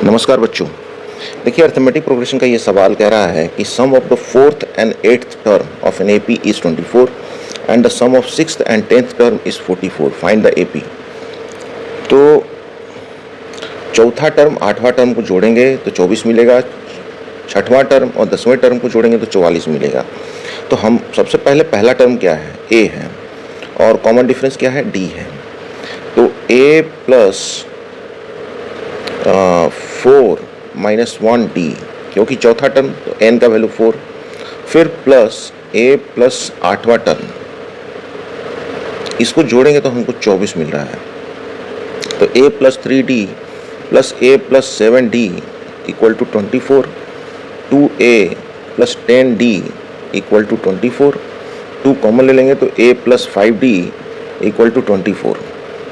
नमस्कार बच्चों। देखिए, अर्थमेटिक प्रोग्रेशन का ये सवाल कह रहा है कि sum of the fourth and eighth term of an AP is 24 and the sum of sixth and 10th term is 44, find the AP. तो चौथा टर्म आठवां टर्म को जोड़ेंगे तो 24 मिलेगा, छठवां टर्म और 10वें टर्म को जोड़ेंगे तो 44 मिलेगा। तो हम सबसे पहले पहला टर्म क्या है, ए है, और कॉमन डिफरेंस क्या है, डी है। तो ए प्लस 4 माइनस 1 डी, क्योंकि चौथा टर्म तो एन का वैल्यू 4, फिर प्लस ए प्लस आठवां टर्म, इसको जोड़ेंगे तो हमको 24 मिल रहा है। तो A plus 3d plus A plus 7d equal to 24, 2a plus 10d equal to 24, 2 common ले लेंगे तो a plus 5d equal to 24।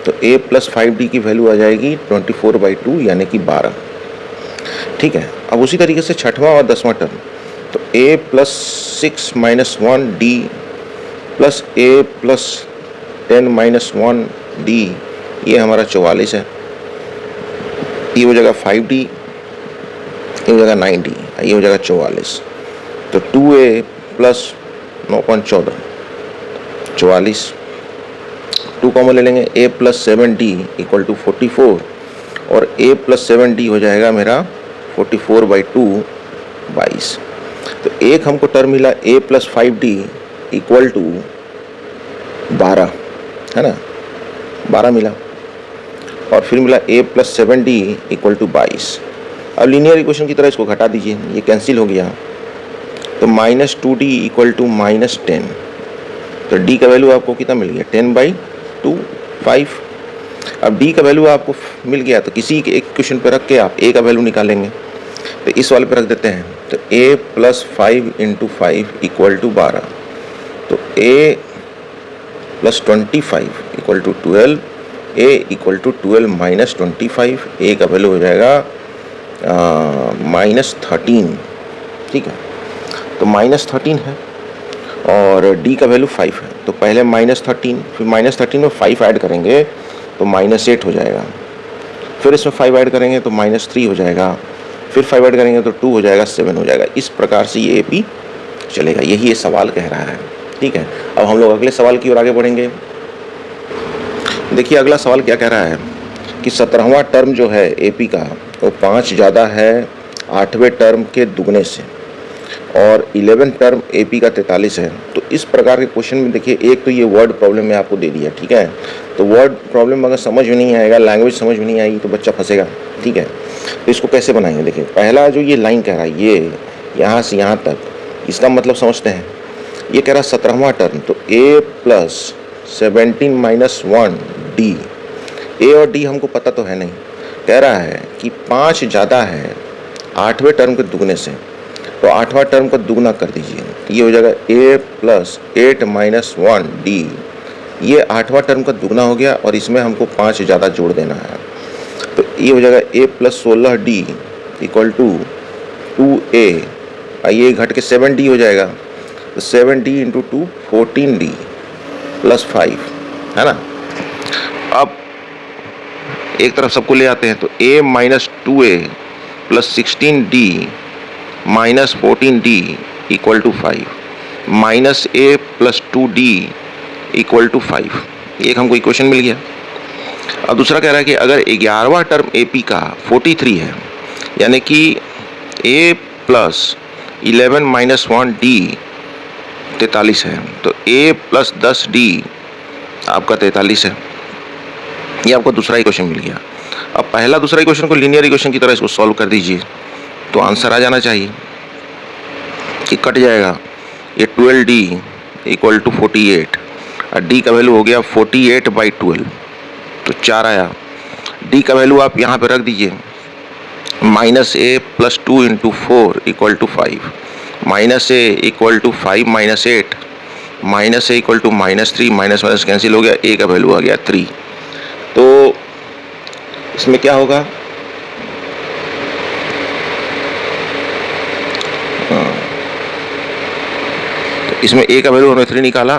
तो a प्लस 5d की वैल्यू आ जाएगी 24/2 यानी कि 12। ठीक है, अब उसी तरीके से छठवां और 10वां टर्म, तो a plus 6 minus 1d plus a plus 10 minus 1d, ये हमारा 44 है। ये हो जाएगा 5d, ये हो जाएगा 9d, ये हो जाएगा 44। तो 2a प्लस 9.14 44, 2 कॉमन ले लेंगे, a plus 7d equal to 44 और a प्लस 7d हो जाएगा मेरा 44/2 22। तो एक हमको टर्म मिला a plus 5d equal to 12, है ना, 12 मिला, और फिर मिला a plus 7d equal to 22। अब लीनियर इक्वेशन की तरह इसको घटा दीजिए, ये कैंसिल हो गया। तो minus 2d equal to minus 10, तो d का वैल्यू आपको कितना मिल गया, 10/2 5। अब d का वैल्यू आपको मिल गया तो किसी एक इक्वेशन पे रख के आप a का वैल्यू निकालेंगे। तो इस वाले पे रख देते हैं, तो a plus 5 into 5 equal to 12, तो a plus 25 equal to 12, a equal to 12 minus 25, a का वैल्यू हो जाएगा -13। ठीक है, तो -13 है और d का वैल्यू 5 है। तो पहले -13, फिर -13 में 5 ऐड करेंगे तो -8 हो जाएगा, फिर इसमें 5 ऐड करेंगे तो -3 हो जाएगा, फिर 5 ऐड करेंगे तो 2 हो जाएगा, 7 हो जाएगा। इस प्रकार से ये एपी चलेगा, यही ये सवाल कह रहा है। ठीक है, अब हम लोग अगले सवाल की ओर आगे बढ़ेंगे। देखिए अगला सवाल क्या कह रहा है कि 17वां टर्म जो है एपी का वो 5 ज़्यादा है 8वें टर्म के दुगने से, और 11 टर्म एपी का 43 है। तो इस प्रकार के क्वेश्चन में देखिए, एक तो ये वर्ड प्रॉब्लम में आपको दे दिया। ठीक है, तो वर्ड प्रॉब्लम अगर समझ में नहीं आएगा, लैंग्वेज समझ में नहीं आएगी तो बच्चा फंसेगा। ठीक है, तो इसको कैसे बनाएंगे, देखिए पहला जो ये लाइन कह रहा है, ये यहाँ से यहाँ तक, इसका मतलब समझते हैं। ये कह रहा है 17वां टर्म, तो a plus 17 minus 1d, a और d हमको पता तो है नहीं, कह रहा है कि 5 ज़्यादा है 8वें टर्म के दुगने से, तो 8वां टर्म को दुगना कर दीजिए, ये हो जाएगा a प्लस 8 माइनस 1d, ये 8वां टर्म का दुगना हो गया और इसमें हमको 5 ज़्यादा जोड़ देना है। तो ये हो जाएगा a plus 16d equal to 2a, ये घट के 7d हो जाएगा, तो 7d इंटू 2 14d प्लस 5, है ना। अब एक तरफ सबको ले आते हैं, तो a minus 2a plus 16d minus 14d equal to 5, minus a plus 2d equal to 5, एक हमको इक्वेशन मिल गया। अब दूसरा कह रहा है कि अगर 11वां टर्म AP का 43 है, यानी कि a प्लस 11 माइनस 1d 43 है, तो a प्लस 10d आपका 43 है। ये आपको दूसरा इक्वेशन मिल गया। अब पहला दूसरा इक्वेशन को लीनियर इक्वेशन की तरह इसको सॉल्व कर दीजिए, तो आंसर आ जाना चाहिए कि कट जाएगा। ये 12d इक्वल टू 48 और d का वैल्यू हो गया 48/12, तो 4 आया। d का वैल्यू आप यहाँ पे रख दीजिए, minus a plus 2 into 4 equal to 5, minus a equal to 5 minus 8, minus a equal to -3, minus minus cancel हो गया, a का वैल्यू आ गया 3। तो इसमें क्या होगा, तो इसमें a का वैल्यू हमने 3 निकाला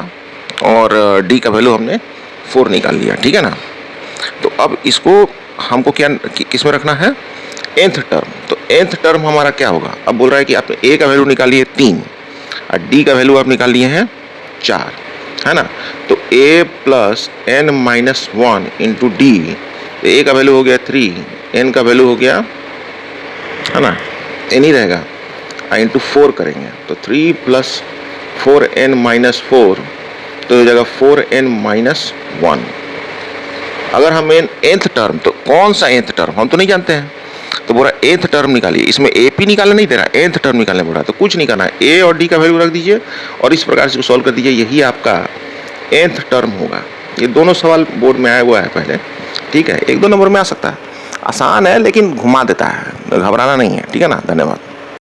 और d का वैल्यू हमने 4 निकाल लिया। ठीक है ना। तो अब इसको हमको क्या किस में रखना है, nth टर्म, तो nth टर्म हमारा क्या होगा? अब बोल रहा है कि आपने a का वैल्यू निकाली है 3 और d का वैल्यू आप निकाल लिए हैं 4, है ना। तो a plus n minus 1 into D, a का वैल्यू हो गया 3, n का वैल्यू हो गया, है ना, n ही रहेगा, इंटू 4 करेंगे तो 3 प्लस 4n माइनस 4, तो हो जाएगा 4n माइनस 1। अगर हम nth टर्म, तो कौन सा nth टर्म हम तो नहीं जानते हैं, तो बोला nth टर्म निकालिए। इसमें AP निकालना नहीं दे रहा, nth टर्म निकालने बोल रहा है। तो कुछ नहीं करना है, a और d का वैल्यू रख दीजिए और इस प्रकार से सॉल्व कर दीजिए, यही आपका nth टर्म होगा। ये दोनों सवाल बोर्ड में आया हुआ है पहले, ठीक है। 1-2 नंबर में आ सकता है, आसान है लेकिन घुमा देता है, घबराना नहीं है, ठीक है ना। धन्यवाद।